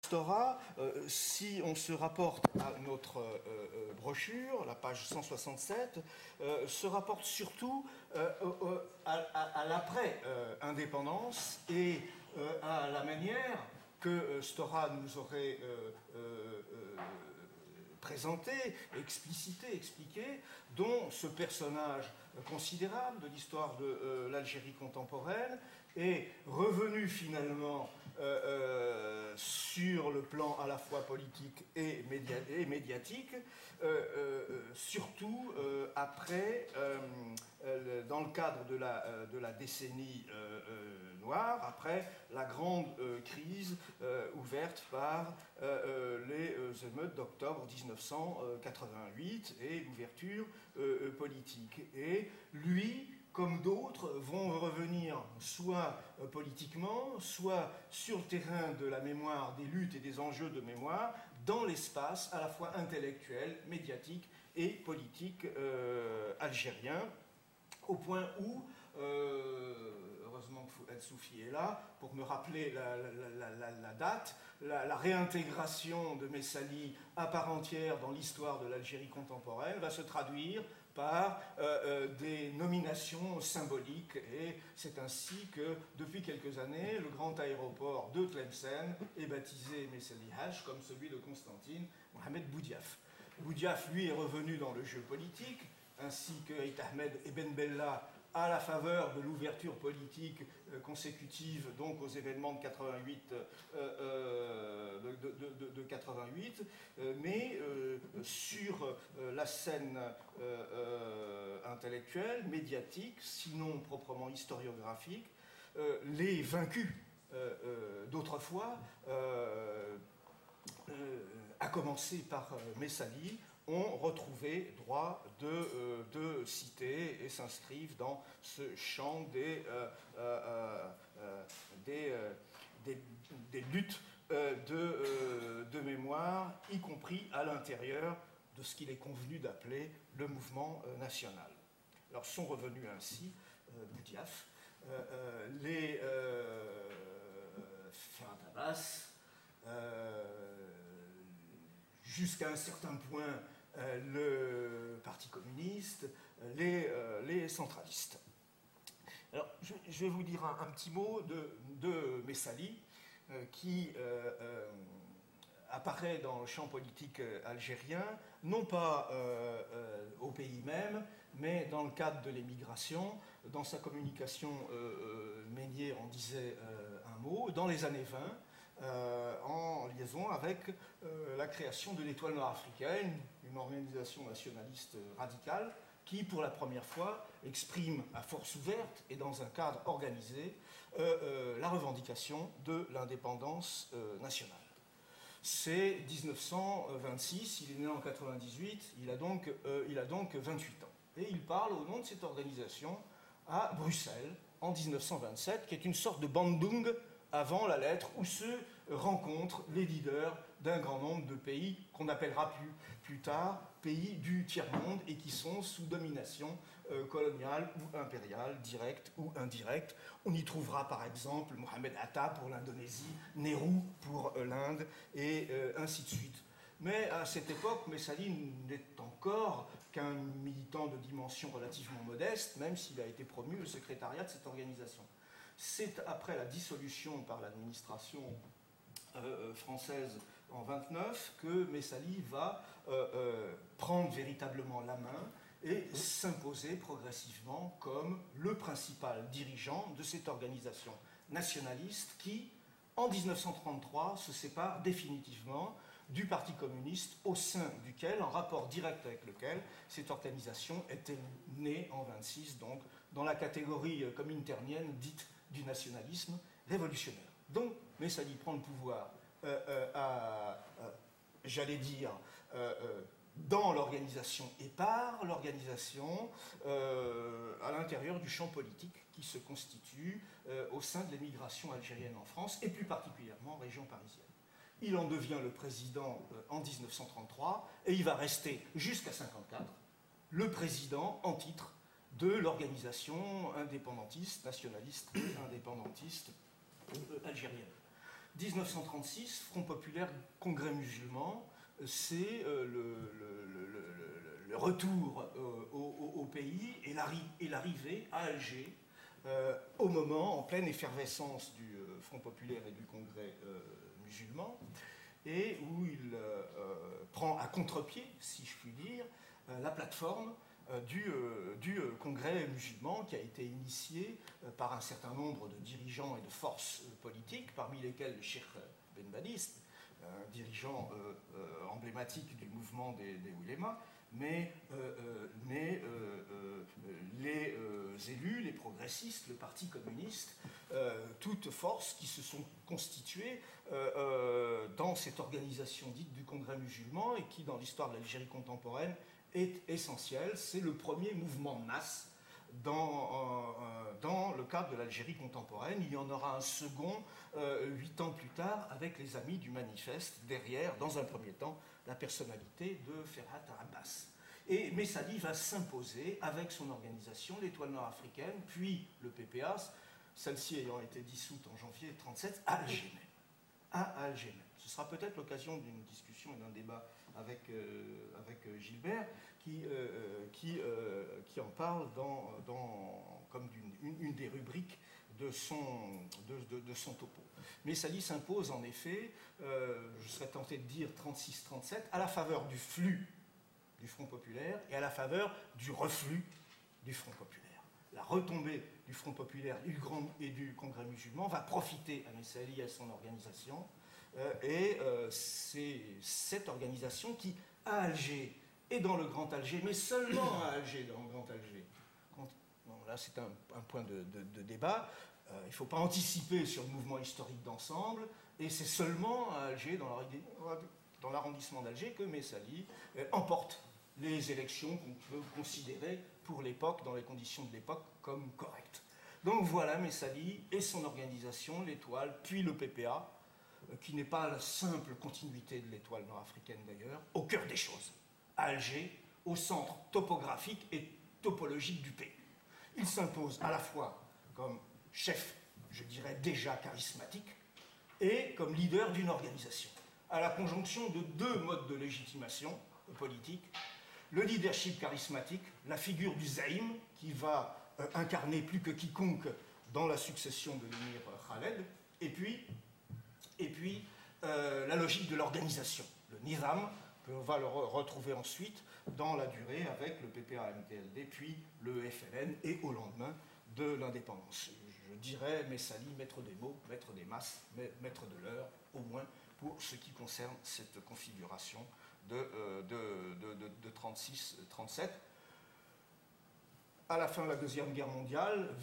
Stora, si on se rapporte à notre brochure, la page 167, se rapporte surtout à l'après-indépendance et à la manière que Stora nous aurait présenté, explicité, expliqué, dont ce personnage considérable de l'histoire de l'Algérie contemporaine est revenu finalement sur le plan à la fois politique et médiatique, surtout après, dans le cadre de la décennie noire, après la grande crise ouverte par les émeutes d'octobre 1988 et l'ouverture politique. Et lui, comme d'autres, vont revenir soit politiquement, soit sur le terrain de la mémoire, des luttes et des enjeux de mémoire, dans l'espace à la fois intellectuel, médiatique et politique algérien, au point où, heureusement que El Soufi est là, pour me rappeler la date, la réintégration de Messali à part entière dans l'histoire de l'Algérie contemporaine va se traduire par des nominations symboliques, et c'est ainsi que depuis quelques années le grand aéroport de Tlemcen est baptisé Messali H comme celui de Constantine Mohamed Boudiaf. Boudiaf, lui, est revenu dans le jeu politique, ainsi que Ait Ahmed et Ben Bella, à la faveur de l'ouverture politique consécutive donc aux événements de 88, mais sur la scène intellectuelle, médiatique, sinon proprement historiographique, les vaincus d'autrefois, à commencer par Messali, ont retrouvé droit de citer et s'inscrivent dans ce champ des luttes de mémoire, y compris à l'intérieur de ce qu'il est convenu d'appeler le mouvement national. Alors sont revenus ainsi Boudiaf, les Abbas, jusqu'à un certain point le Parti communiste, les centralistes. Alors, je vais vous dire un petit mot de Messali, qui apparaît dans le champ politique algérien, non pas au pays même, mais dans le cadre de l'émigration. Dans sa communication, Meignet en disait un mot, dans les années 20, en liaison avec la création de l'Étoile Noire Africaine, une organisation nationaliste radicale qui, pour la première fois, exprime à force ouverte et dans un cadre organisé la revendication de l'indépendance nationale. C'est 1926, il est né en 98, il a donc 28 ans. Et il parle au nom de cette organisation à Bruxelles en 1927, qui est une sorte de Bandung avant la lettre, où se rencontrent les leaders d'un grand nombre de pays qu'on appellera plus tard pays du tiers-monde et qui sont sous domination coloniale ou impériale, directe ou indirecte. On y trouvera par exemple Mohamed Atta pour l'Indonésie, Nehru pour l'Inde et ainsi de suite. Mais à cette époque, Messali n'est encore qu'un militant de dimension relativement modeste, même s'il a été promu au secrétariat de cette organisation. C'est après la dissolution par l'administration française en 1929 que Messali va prendre véritablement la main et s'imposer progressivement comme le principal dirigeant de cette organisation nationaliste qui, en 1933, se sépare définitivement du Parti communiste au sein duquel, en rapport direct avec lequel, cette organisation était née en 1926, donc dans la catégorie cominternien dite du nationalisme révolutionnaire. Donc, Messali prend le pouvoir, j'allais dire, dans l'organisation et par l'organisation à l'intérieur du champ politique qui se constitue au sein de l'émigration algérienne en France et plus particulièrement en région parisienne. Il en devient le président en 1933 et il va rester jusqu'à 1954 le président en titre de l'organisation indépendantiste, nationaliste et indépendantiste algérienne. 1936, Front populaire, Congrès musulman, c'est le retour au pays et l'arrivée à Alger au moment, en pleine effervescence du Front populaire et du Congrès musulman, et où il prend à contre-pied, si je puis dire, la plateforme du Congrès musulman qui a été initié par un certain nombre de dirigeants et de forces politiques, parmi lesquels le Cheikh Ben Badiste, un dirigeant emblématique du mouvement des oulémas, mais les élus, les progressistes, le Parti communiste, toutes forces qui se sont constituées dans cette organisation dite du Congrès musulman et qui, dans l'histoire de l'Algérie contemporaine, est essentielle. C'est le premier mouvement de masse dans le cadre de l'Algérie contemporaine. Il y en aura un second 8 ans plus tard avec les Amis du Manifeste, derrière, dans un premier temps, la personnalité de Ferhat Abbas. Et Messali va s'imposer avec son organisation, l'Étoile nord-africaine, puis le PPA, celle-ci ayant été dissoute en janvier 1937, à Alger même. À Alger même. Ce sera peut-être l'occasion d'une discussion et d'un débat avec Gilbert, qui en parle comme une des rubriques de son topo. Messali s'impose en effet, je serais tenté de dire 36-37, à la faveur du flux du Front populaire et à la faveur du reflux du Front populaire. La retombée du Front populaire et du Congrès musulman va profiter à Messali et à son organisation, et c'est cette organisation qui, à Alger et dans le Grand Alger, mais seulement à Alger, dans le Grand Alger, là c'est un point de débat, il ne faut pas anticiper sur le mouvement historique d'ensemble, et c'est seulement à Alger, dans l'arrondissement d'Alger, que Messali emporte les élections qu'on peut considérer pour l'époque, dans les conditions de l'époque, comme correctes. Donc voilà Messali et son organisation, l'Étoile, puis le PPA, qui n'est pas la simple continuité de l'Étoile nord-africaine d'ailleurs, au cœur des choses, à Alger, au centre topographique et topologique du pays. Il s'impose à la fois comme chef, je dirais déjà charismatique, et comme leader d'une organisation, à la conjonction de deux modes de légitimation politique, le leadership charismatique, la figure du zaïm, qui va incarner plus que quiconque dans la succession de l'émir Khaled, et puis la logique de l'organisation, le nizam, que l'on va le retrouver ensuite dans la durée avec le PPA-MTLD, puis le FLN, et au lendemain de l'indépendance. Je dirais Messali, maître des mots, maître des masses, maître de l'heure, au moins pour ce qui concerne cette configuration de 36-37. À la fin de la Deuxième Guerre mondiale,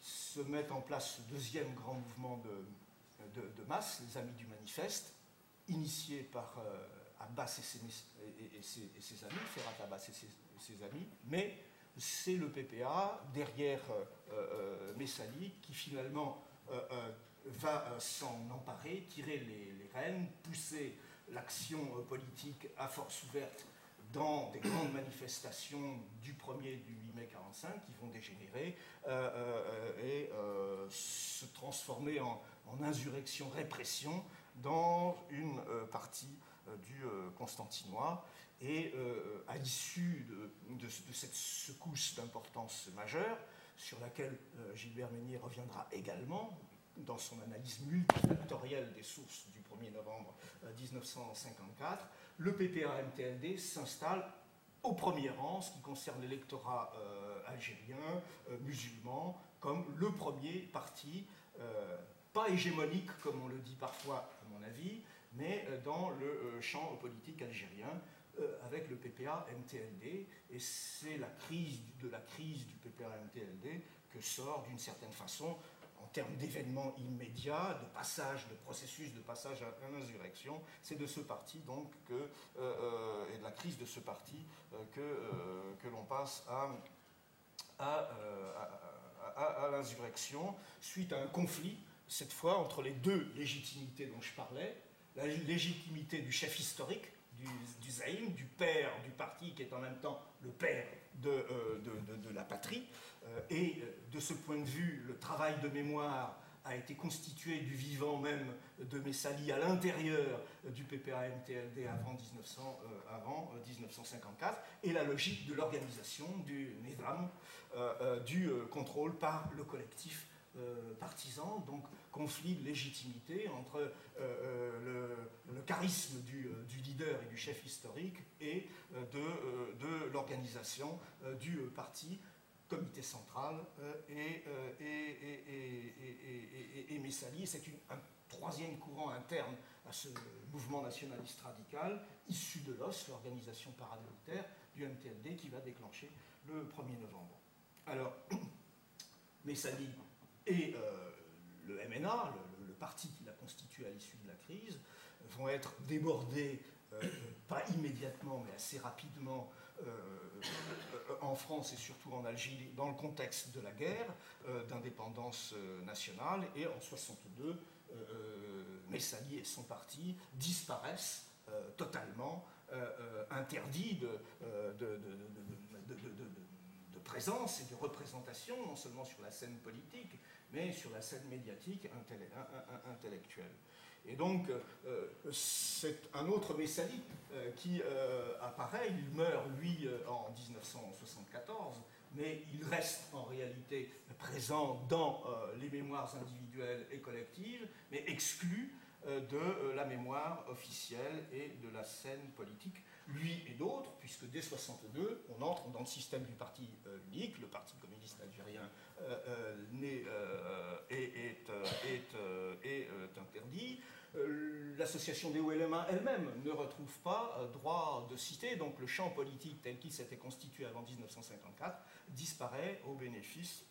se met en place ce deuxième grand mouvement de masse, les Amis du Manifeste, initié par Abbas et ses amis, Ferhat Abbas et ses amis, mais c'est le PPA, derrière Messali, qui finalement va s'en emparer, tirer les rênes, pousser l'action politique à force ouverte dans des grandes manifestations du 1er et du 8 mai 1945 qui vont dégénérer et se transformer en insurrection-répression dans une partie du Constantinois. Et à l'issue de cette secousse d'importance majeure, sur laquelle Gilbert Meunier reviendra également dans son analyse multifactorielle des sources du 1er novembre 1954, le PPA-MTLD s'installe au premier rang, ce qui concerne l'électorat algérien, musulman, comme le premier parti, pas hégémonique comme on le dit parfois à mon avis, mais dans le champ politique algérien, avec le PPA-MTLD, et c'est la crise du PPA-MTLD que sort d'une certaine façon, en termes d'événements immédiats, de processus de passage à l'insurrection, c'est de ce parti donc et de la crise de ce parti que l'on passe à l'insurrection, suite à un conflit, cette fois entre les deux légitimités dont je parlais, la légitimité du chef historique, du zaïm, du père du parti, qui est en même temps le père de la patrie. Et de ce point de vue, le travail de mémoire a été constituée du vivant même de Messali à l'intérieur du PPA-MTLD avant 1954, et la logique de l'organisation du Nizam, du contrôle par le collectif partisan, donc conflit de légitimité entre le charisme du leader et du chef historique et de l'organisation du parti, comité central et Messali. C'est un troisième courant interne à ce mouvement nationaliste radical, issu de l'OS, l'organisation paramilitaire du MTLD, qui va déclencher le 1er novembre. Alors, Messali et le MNA, le parti qui l'a constitué à l'issue de la crise, vont être débordés, pas immédiatement, mais assez rapidement, en France et surtout en Algérie, dans le contexte de la guerre d'indépendance nationale. Et en 1962, Messali et son parti disparaissent totalement, interdits de présence et de représentation, non seulement sur la scène politique, mais sur la scène médiatique intellectuelle. Et donc, c'est un autre Messali qui apparaît. Il meurt, lui, en 1974, mais il reste en réalité présent dans les mémoires individuelles et collectives, mais exclu de la mémoire officielle et de la scène politique, lui et d'autres, puisque dès 1962, on entre dans le système du parti unique, le Parti communiste algérien est interdit. L'association des OLMA elle-même ne retrouve pas droit de cité, donc le champ politique tel qu'il s'était constitué avant 1954 disparaît au bénéfice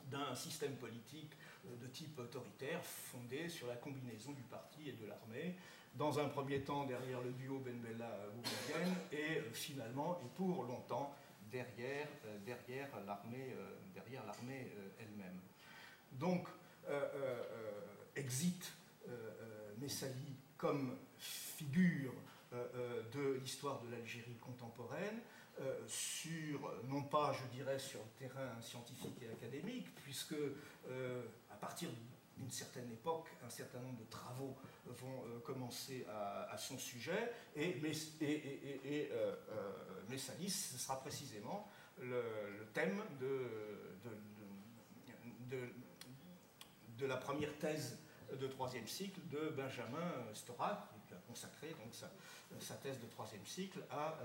d'un système politique de type autoritaire fondé sur la combinaison du parti et de l'armée, dans un premier temps derrière le duo Ben Bella-Boumediene et finalement et pour longtemps derrière l'armée elle-même. Donc, exit Messali comme figure de l'histoire de l'Algérie contemporaine, non pas, je dirais, sur le terrain scientifique et académique, puisque à partir d'une certaine époque, un certain nombre de travaux vont commencer à son sujet, et Messali, ce sera précisément le thème de la première thèse de troisième cycle de Benjamin Stora, qui a consacré donc sa thèse de troisième cycle à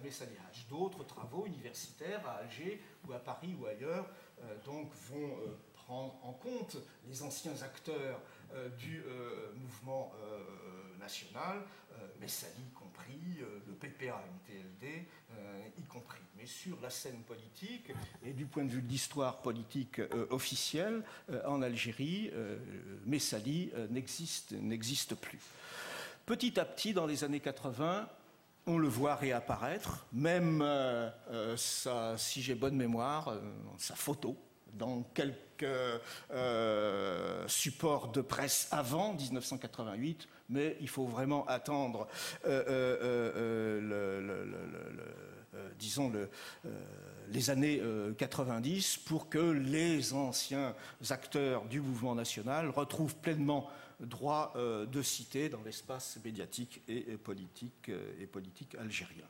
Messali Hadj. D'autres travaux universitaires à Alger ou à Paris ou ailleurs donc vont prendre en compte les anciens acteurs du mouvement national, Messali compris, le PPA-MTLD y compris. Mais sur la scène politique et du point de vue de l'histoire politique officielle en Algérie, Messali n'existe plus. Petit à petit, dans les années 80, on le voit réapparaître, même, si j'ai bonne mémoire, sa photo, dans quelques supports de presse avant 1988, mais il faut vraiment attendre, les années 90 pour que les anciens acteurs du mouvement national retrouvent pleinement droit de cité dans l'espace médiatique et politique algérien.